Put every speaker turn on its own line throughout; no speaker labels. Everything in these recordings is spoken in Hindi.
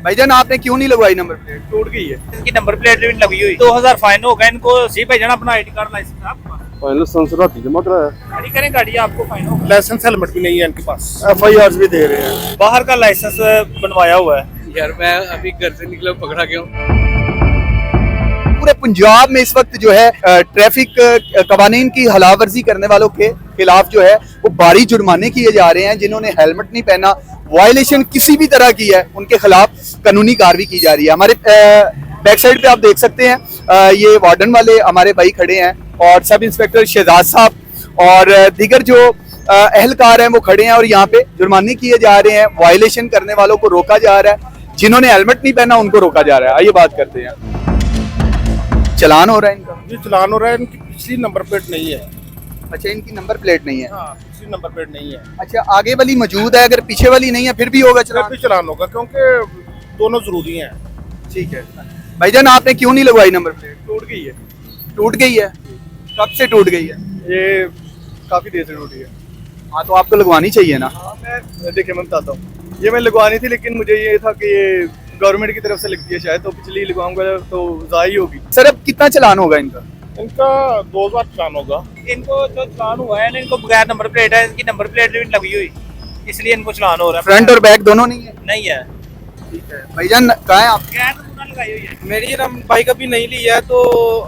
भाईजान आपने क्यों नहीं लगवाई नंबर प्लेट?
टूट गई है।
इनकी नंबर प्लेट भी नहीं लगी हुई। 2000 फाइन होगा इनको। सी भेजना अपना आईडी कार्ड लाइसेंस आपके पास।
लाइसेंस राती जमा कराया,
गाड़ी करें गाड़ी आपको फाइन होगा।
लाइसेंस हेलमेट भी नहीं है इनके पास।
FIR भी दे रहे हैं।
बाहर का लाइसेंस बनवाया हुआ है।
यार मैं अभी घर से निकला पकड़ा गया हूँ।
पूरे पंजाब में इस वक्त जो है ट्रैफिक कवानीन की खिलाफवर्जी करने वालों के खिलाफ जो है वो भारी जुर्माने किए जा रहे हैं। जिन्होंने हेलमेट नहीं पहना, वायलेशन किसी भी तरह की है, उनके खिलाफ कानूनी कार्रवाई की जा रही है। हमारे बैक साइड पे आप देख सकते हैं ये वार्डन वाले हमारे भाई खड़े हैं और सब इंस्पेक्टर शहजाद साहब और दीगर जो अहलकार हैं वो खड़े हैं और यहाँ पे जुर्माने किए जा रहे हैं। वायलेशन करने वालों को रोका जा रहा है, जिन्होंने हेलमेट नहीं पहना उनको रोका जा रहा है। आइए बात करते हैं। चलान हो रहा है इनका?
जी चलान हो रहा है। इनकी पिछली नंबर प्लेट नहीं है।
अच्छा, इनकी नंबर प्लेट नहीं है।
हाँ, पिछली नंबर प्लेट नहीं है।
अच्छा, आगे वाली मौजूद है, अगर पीछे वाली नहीं है फिर भी होगा
फिर
चलान?
भी चलान होगा क्योंकि दोनों जरूरी हैं।
ठीक है। भाईजान आपने क्यों नहीं लगवाई नंबर प्लेट?
टूट गई है।
टूट गई है? कब से टूट गई है?
ये काफी देर से टूटी है।
हाँ, तो आपको लगवानी चाहिए ना।
हाँ, मैं देखिए मैं बताता हूँ। ये मैं लगवानी थी लेकिन मुझे ये था कि ये गवर्नमेंट की तरफ से लगती है शायद, तो पिछली लगवाऊंगा तो ज़ाई होगी।
सर अब कितना चलान होगा इनका?
इनका 2000 चलान होगा।
इनको जो चलान हुआ है ना, इनको बगैर नंबर प्लेट है। इनकी नंबर प्लेट भी नहीं लगी हुई, इसलिए इनको चलान हो रहा है।
फ्रंट और बैक दोनों नहीं है?
नहीं है।
ठीक है। भाईजान कहाँ है आप?
बगैर नंबर लगाई हुई है।
मेरी बाइक अभी नहीं ली है तो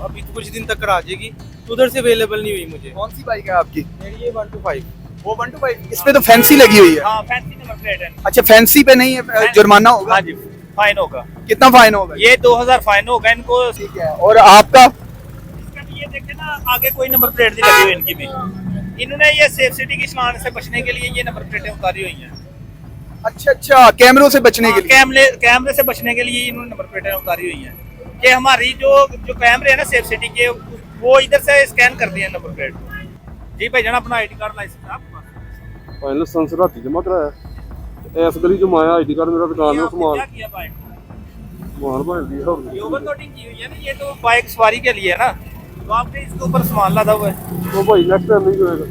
अभी कुछ दिन तक आ जाएगी। उधर से अवेलेबल नहीं हुई मुझे।
कौन सी बाइक है आपकी?
मेरी ये 125।
वो 125। इस पे तो फैंसी लगी हुई है।
हाँ, फैंसी नंबर प्लेट है।
अच्छा, फैंसी पे नहीं है, जुर्माना होगा?
हाँ जी, फाइन होगा।
कितना फाइन होगा?
ये 2000 फाइन होगा इनको।
ठीक है। और आपका?
इसका भी ये देखे ना, आगे कोई नंबर प्लेट नहीं लगी हुई इनकी भी। इन्होंने ये सेफ सिटी की चलान से बचने के लिए ये नंबर प्लेटें उतारी हुई हैं।
अच्छा, कैमरों से बचने के लिए?
कैमरे से बचने के लिए इन्होंने नंबर प्लेटें उतारी हुई हैं कि हमारी जो कैमरे है ना सेफ सिटी के, वो इधर से स्कैन कर दिए नंबर प्लेट। जी भाई जाना अपना आईडी कार्ड लाइसेंस आपके पास।
लाइसेंस राती जमा कराया, इस गली जो माया ID कार्ड मेरा दुकान में
आपने क्या
सामान
किया बाइक?
सामान भर दिया।
ये ओवर लोडिंग की हुई है ना, ये तो बाइक सवारी के लिए है ना, तो आपने इसके ऊपर सामान लादा हुआ है।
तो भाई नेक्स्ट टाइम नहीं होएगा,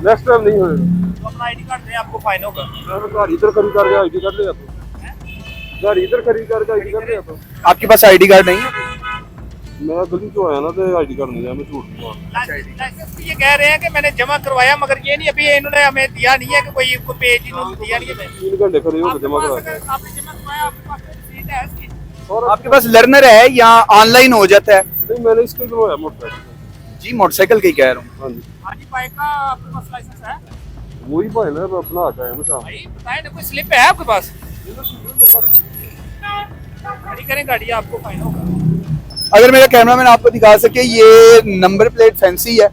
नेक्स्ट टाइम नहीं होएगा।
तो अपना आईडी कार्ड दें, आपको फाइन होगा।
मैं गाड़ी इधर खड़ी करके ID कार्ड ले आता हूँ। गाड़ी इधर खड़ी करके ID कार्ड ले आता हूँ।
आपके पास आईडी कार्ड नहीं है?
मैं गली जो आया ना तो ID कार्ड नहीं है, मैं झूठ बोल
लाइसेंस भी ये कह रहे हैं कि मैंने जमा करवाया, मगर ये नहीं, अभी इन्होंने हमें दिया नहीं है कि कोई पेज इन्होंने दिया नहीं है।
3 घंटे खड़े होकर जमा करा।
आपने जमा करवाया, आपके पास रसीद है इसकी?
और आपके पास लर्नर है या ऑनलाइन हो जाता है?
नहीं, मैंने इसको ही करवाया मोटरसाइकिल।
जी, मोटरसाइकिल का ही कह रहा हूँ।
हाँ जी,
हाँ जी, बाइक का आपके पास लाइसेंस है?
वही भाई ना अपना आता है मुझे।
भाई बताएं ना, कोई स्लिप है आपके पास? गाड़ी करें गाड़ी, आपको फाइन होगा।
अगर मेरा कैमरामैन आपको दिखा सके, ये नंबर प्लेट फैंसी है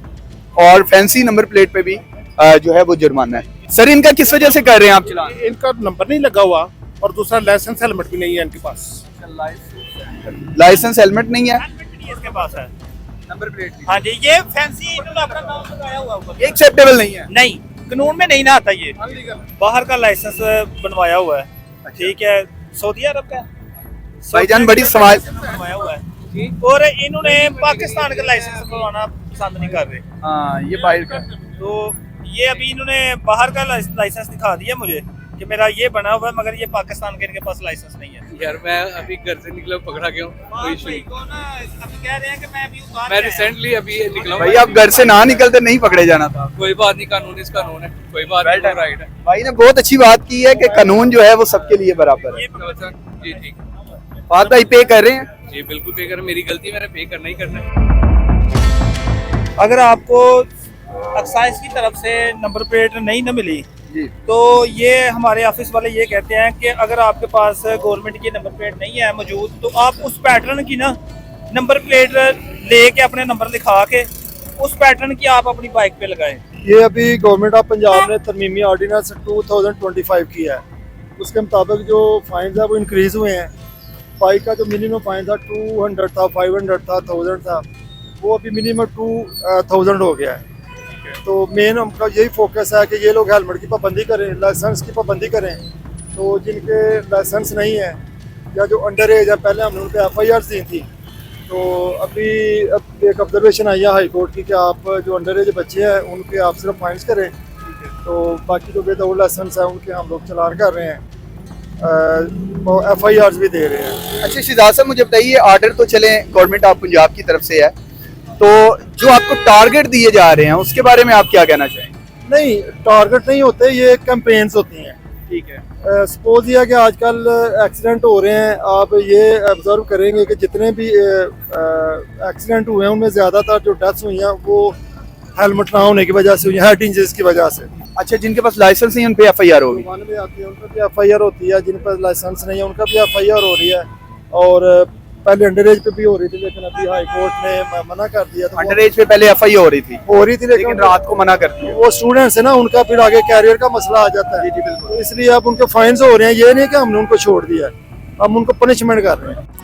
और फैंसी नंबर प्लेट पे भी जो है वो जुर्माना है। सर इनका किस वजह से कर रहे हैं आप चलान?
इनका नंबर नहीं लगा हुआ और दूसरा लाइसेंस हेलमेट भी नहीं है इनके पास।
लाइसेंस हेलमेट नहीं है,
हेलमेट भी नहीं इसके पास है।
नंबर प्लेट
हाँ जी, ये फैंसी इन्होंने अपना नाम लगाया हुआ ऊपर।
एक्सेप्टेबल नहीं है।
नहीं, कानून में नहीं ना आता ये। बाहर का लाइसेंस बनवाया हुआ है। ठीक है, सऊदी अरब का
भाईजान बड़ी सवाल
बनवाया हुआ है और इन्होंने पाकिस्तान का लाइसेंस बनवाना पसंद नहीं कर रहे।
हाँ, ये बाहर का।
तो ये अभी इन्होंने बाहर का लाइसेंस दिखा दिया मुझे कि मेरा ये बना हुआ है, मगर ये पाकिस्तान के इनके पास लाइसेंस नहीं है।
यार मैं अभी घर से निकला पकड़ा गया हूँ। कोई इशू नहीं।
अभी कह रहे हैं कि मैं अभी उतार
मैं
के आया।
रिसेंटली अभी निकला हूँ।
भाई आप घर से ना निकलते नहीं पकड़े जाना था।
कोई बात नहीं, कानून इस कानून है, कोई बात नहीं, राइट है।
भाई ने बहुत अच्छी बात की है कि कानून जो है वो सबके लिए बराबर है।
ये
जी ठीक है।
फात भाई पे कर रहे हैं?
जी बिल्कुल पे कर, मेरी गलती, मैंने पे करना ही करना है।
अगर आपको एक्साइज की तरफ से नंबर प्लेट नहीं न मिली
जी।
तो ये हमारे ऑफिस वाले ये कहते हैं कि अगर आपके पास गवर्नमेंट की नंबर प्लेट नहीं है मौजूद, तो आप उस पैटर्न की ना नंबर प्लेट लेके अपने नंबर लिखा के उस पैटर्न की आप अपनी बाइक पे लगाएं।
ये अभी गवर्नमेंट ऑफ पंजाब ने तरमीमी ऑर्डिनेंस 2025 की है। उसके मुताबिक जो फाइन है वो इंक्रीज़ हुए हैं। बाइक का जो मिनिमम फाइन था 200 था, 500 था, 1000 था, वो अभी मिनिमम 2000 हो गया है। तो मेन हमका यही फोकस है कि ये लोग हेलमेट की पाबंदी करें, लाइसेंस की पाबंदी करें। तो जिनके लाइसेंस नहीं है या जो अंडर एज है, पहले हमने उन पर FIR दी थी। तो अभी अब एक ऑब्जर्वेशन आई है हाई कोर्ट की कि आप जो अंडर एज बच्चे हैं उनके आप सिर्फ फाइन्स करें, तो बाकी जो विदाउट लाइसेंस है उनके हम लोग चलान कर रहे हैं। FIRs भी दे रहे हैं।
अच्छा शिजाद साहब मुझे बताइए, आर्डर तो चले गवर्नमेंट ऑफ पंजाब की तरफ से है, तो जो आपको टारगेट दिए जा रहे हैं उसके बारे में आप क्या कहना चाहेंगे?
नहीं, टारगेट नहीं होते, ये कैंपेन्स होती हैं।
ठीक है।
सपोज ये है कि आजकल एक्सीडेंट हो रहे हैं, आप ये ऑब्जर्व करेंगे कि जितने भी एक्सीडेंट हुए हैं उनमें ज़्यादातर जो डेथ्स हुई हैं वो हेलमेट ना होने की वजह से हुई हैं, हेड इंजरीज की वजह से।
अच्छा, जिनके पास लाइसेंस नहीं उन पे FIR होगी?
जुर्माने में आती है उनका भी FIR होती है, जिन पर लाइसेंस नहीं है उनका भी FIR हो रही है। और पहले अंडर एज पे भी हो रही थी, लेकिन अभी हाई कोर्ट ने मना कर दिया। तो
अंडर एज पे पहले FIR हो रही थी,
लेकिन
रात को मना कर दिया।
वो स्टूडेंट्स है ना, उनका फिर आगे कैरियर का मसला आ जाता है।
जी बिल्कुल।
तो इसलिए अब उनके फाइन्स हो रहे हैं, ये नहीं कि हमने उनको छोड़ दिया है, हम उनको पनिशमेंट कर रहे हैं।